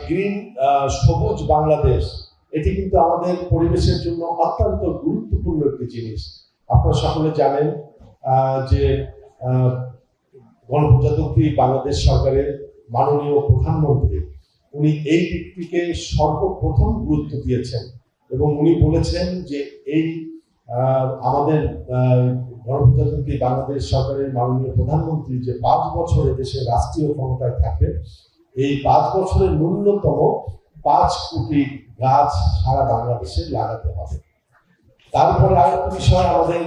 Green সবুজ বাংলাদেশ, এটি কিন্তু আমাদের পরিবেশের জন্য অত্যন্ত গুরুত্বপূর্ণ একটি জিনিস। আপনারা সকলে জানেন যে গণপ্রজাতন্ত্রী বাংলাদেশ সরকারের মাননীয় প্রধানমন্ত্রী উনি এই দিকটিকে সর্বপ্রথম গুরুত্ব দিয়েছেন এবং উনি বলেছেন যে এই আমাদের গণপ্রজাতন্ত্রী বাংলাদেশ সরকারের মাননীয় প্রধানমন্ত্রী যে 5 বছর দেশের রাষ্ট্রীয় ক্ষমতায় থাকবেন, এই 5 বছরের ন্যূনতম 5 কোটি গাছ সারা বাংলাদেশে লাগাতে হবে। তারপরে আরেকটি বিষয়, আমাদের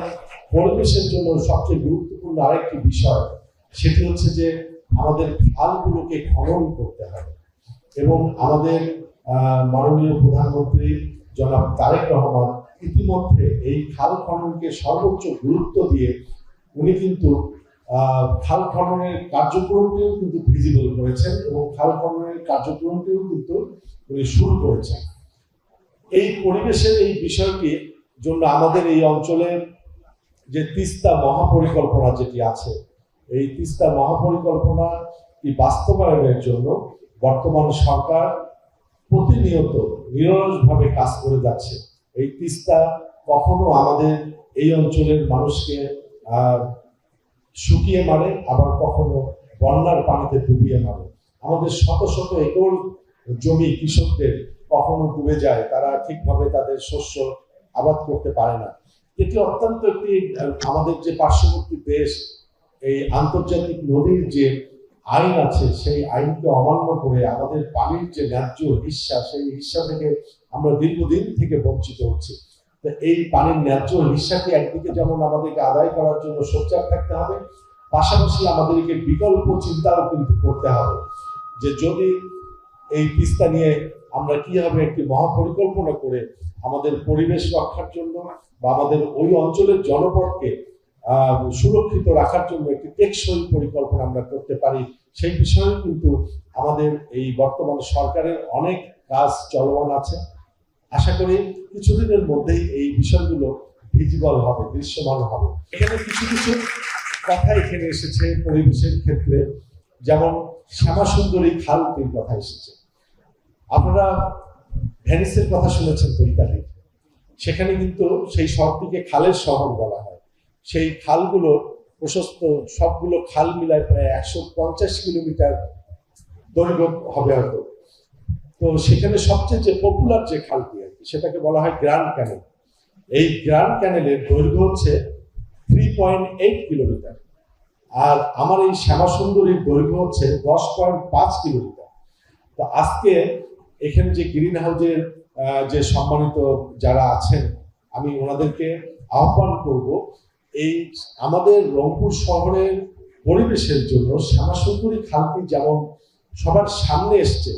পরিবেশের জন্য সবচেয়ে গুরুত্বপূর্ণ আরেকটি বিষয়, সেটি হচ্ছে যে আমাদের খালগুলোকে খনন করতে হবে এবং আমাদের মাননীয় প্রধানমন্ত্রী জনাব তারেক রহমান ইতিমধ্যে এই খাল খননকে সর্বোচ্চ গুরুত্ব দিয়ে উনি কিন্তু খাল খননের কার্যক্রমটিও কিন্তু ভিজিবল করেছেন এবং খাল খননের কার্যক্রমটিও কিন্তু উনি শুরু করেছেন। এই পরিবেশের এই বিষয়টির জন্য আমাদের এই অঞ্চলের যে তিস্তা মহাপরিকল্পনা যেটি আছে, এই তিস্তা মহাপরিকল্পনা বাস্তবায়নের জন্য বর্তমান সরকার প্রতিনিয়ত নিরলসভাবে কাজ করে যাচ্ছে। এই তিস্তা কখনো আমাদের এই অঞ্চলের মানুষকে শুকিয়ে মারে, আবার কখনো বন্যার পানিতে ডুবিয়ে মারে। আমাদের শত শত একর জমি কৃষকদের কখনো ডুবে যায়, তারা ঠিকভাবে তাদের শস্য আবাদ করতে পারে না। এটি অত্যন্ত একটি আমাদের যে পার্শ্ববর্তী দেশ এই আন্তর্জাতিক নদীর যে আইন আছে সেই আইনকে অমান্য করে আমাদের পানির যে ন্যায্য হিস্সা, সেই হিস্সা থেকে আমরা দীর্ঘদিন থেকে বঞ্চিত হচ্ছি। তো এই পানির ন্যায্য হিস্সাটি একদিকে যেমন আমাদেরকে আদায় করার জন্য সোচ্চার থাকতে হবে, পাশাপাশি আমাদেরকে বিকল্প চিন্তাও কিন্তু করতে হবে যে যদি এই তিস্তা নিয়ে আমরা কিভাবে একটি মহাপরিকল্পনা করে আমাদের পরিবেশ রক্ষার জন্য বা আমাদের ওই অঞ্চলের জনপদকে সুরক্ষিত রাখার জন্য একটি টেকসই পরিকল্পনা আমরা করতে পারি, সেই বিষয়ে কিন্তু আমাদের এই বর্তমান সরকারের অনেক কাজ চলমান আছে। আশা করি কিছুদিনের মধ্যেই এই বিষয়গুলো ভিজিবল হবে, দৃশ্যমান হবে। এখানে কিছু কিছু কথা এখানে এসেছে পরিবেশের ক্ষেত্রে, যেমন শ্যামাসুন্দরী খালটির কথা এসেছে। আপনারা ভেনিসের কথা শুনেছেন তো, ইতালি, সেখানে কিন্তু সেই শহরটিকে খালের শহর বলা হয়। সেই খালগুলো প্রশস্ত, সবগুলো খাল মিলায় প্রায় 150 কিলোমিটার দৈর্ঘ্য হবে হয়তো। তো সেখানে সবচেয়ে যে পপুলার যে খালটি আর কি, সেটাকে বলা হয় গ্র্যান্ড ক্যানেল। এই গ্র্যান্ড ক্যানেলের দৈর্ঘ্য হচ্ছে 3.8 কিলোমিটার, আর আমার এই শ্যামাসুন্দরীর দৈর্ঘ্য হচ্ছে 10.5 কিলোমিটার। তো আজকে এখানে যে গ্রিন হাউসের যে সম্মানিত যারা আছেন, আমি ওনাদেরকে আহ্বান করব, এই আমাদের রংপুর শহরের পরিবেশের জন্য শ্যামাসুন্দরী খালটি যেমন সবার সামনে এসছে,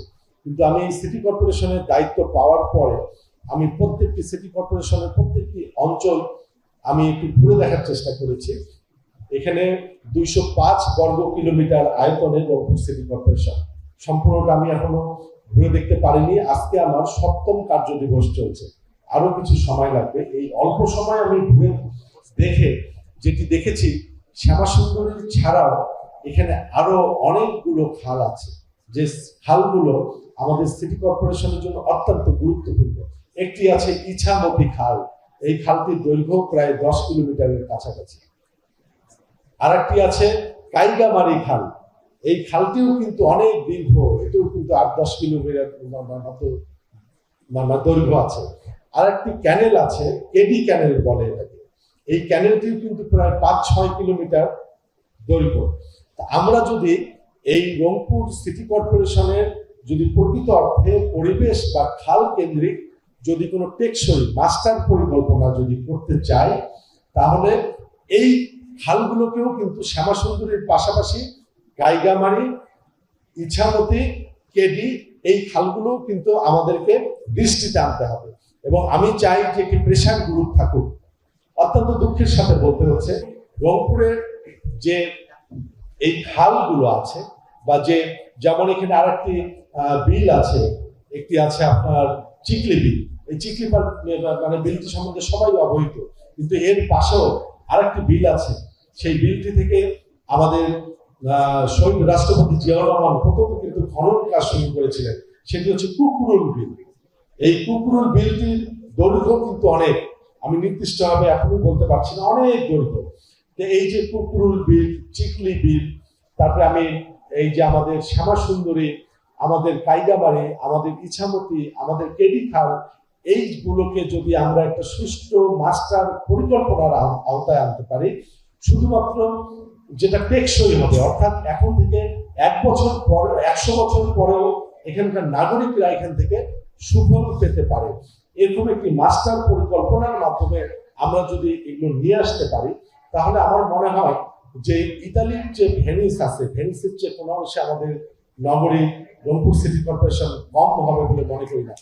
কিন্তু আমি এই সিটি কর্পোরেশনের দায়িত্ব পাওয়ার পরে আমি প্রত্যেকটি সিটি কর্পোরেশনের প্রত্যেকটি অঞ্চল আমি একটু ঘুরে দেখার চেষ্টা করেছি। এখানে 205 বর্গ কিলোমিটার আয়তনের রংপুর সিটি কর্পোরেশন, সম্পূর্ণটা আমি এখনো ঘুরে দেখতে পারিনি। আজকে আমার 7ম কার্য দিবস চলছে, আরো কিছু সময় লাগবে। এই অল্প সময় আমি ঘুরে দেখে যেটি দেখেছি, শ্যামাসুন্দরী ছাড়াও এখানে আরো অনেকগুলো খাল আছে, যে খালগুলো আমাদের সিটি কর্পোরেশনের জন্য অত্যন্ত গুরুত্বপূর্ণ। একটি আছে ইছামতি খাল, এই খালটির দৈর্ঘ্য প্রায় 10 কিলোমিটারের কাছাকাছি। আর একটি আছে কাইগামারি খাল, এই খালটিও কিন্তু অনেক দীর্ঘ, এটাও কিন্তু 8-10 কিলোমিটার মতো দৈর্ঘ্য আছে। আর একটি ক্যানেল আছে, কেডি ক্যানেল বলে এটাকে, এই ক্যানেলটিও কিন্তু প্রায় 5-6 কিলোমিটার দৈর্ঘ্য। আমরা যদি এই রংপুর সিটি কর্পোরেশনের যদি প্রকৃত অর্থে পরিবেশ বা খাল কেন্দ্রিক যদি কোনো টেকসই মাস্টার পরিকল্পনা যদি করতে চাই, তাহলে এই খালগুলোকেও কিন্তু শ্যামাসুন্দরীর পাশাপাশি গাইগামারি, ইছামতি, কেডি, এই খালগুলো কিন্তু আমাদেরকে দৃষ্টিতে আনতে হবে। এবং আমি চাই যে একটি প্রেশার গ্রুপ থাকুক। অত্যন্ত দুঃখের সাথে বলতে হচ্ছে, রংপুরের যে এই খালগুলো আছে বা যে যেমন এখানে আরেকটি বিল আছে, একটি আছে আপনার চিকলি বিল। এই চিকলি মানে বিলটি সম্বন্ধে সবাই অবহিত, কিন্তু এর পাশেও আরেকটি বিল আছে। সেই বিলটি থেকে আমাদের শহীদ রাষ্ট্রপতি জিয়াউর রহমান প্রথম কিন্তু খনন কাজ শুরু করেছিলেন। সেটি হচ্ছে কুকুরুল বিল। এই কুকুরুল বিলটির দৈর্ঘ্য কিন্তু অনেক, আমি নির্দিষ্টভাবে এখনই বলতে পারছি না, অনেক দৈর্ঘ্য। তো এই যে কুকুরুল বিল, চিকলি বিল, তারপরে আমি এই যে আমাদের শ্যামা সুন্দরী, আমাদের কাইগাবাড়ি, আমাদের ইছামতি, আমাদের কেডি খাল, এইগুলোকে যদি আমরা একটা সুষ্ঠু মাস্টার পরিকল্পনার আওতায় আনতে পারি, শুধুমাত্র যেটা টেকসই হবে, অর্থাৎ এখন থেকে 1 বছর পর, 100 বছর পরেও এখানকার নাগরিকরা এখান থেকে সুফল পেতে পারে, এরকম একটি মাস্টার পরিকল্পনার মাধ্যমে আমরা যদি এগুলো নিয়ে আসতে পারি, তাহলে আমার মনে হয় যে ইতালির যে ভেনিস আছে, ভেনিসের চেয়ে কোনো অংশে আমাদের নগরী রংপুর সিটি কর্পোরেশন কম হবে বলে মনে করি না।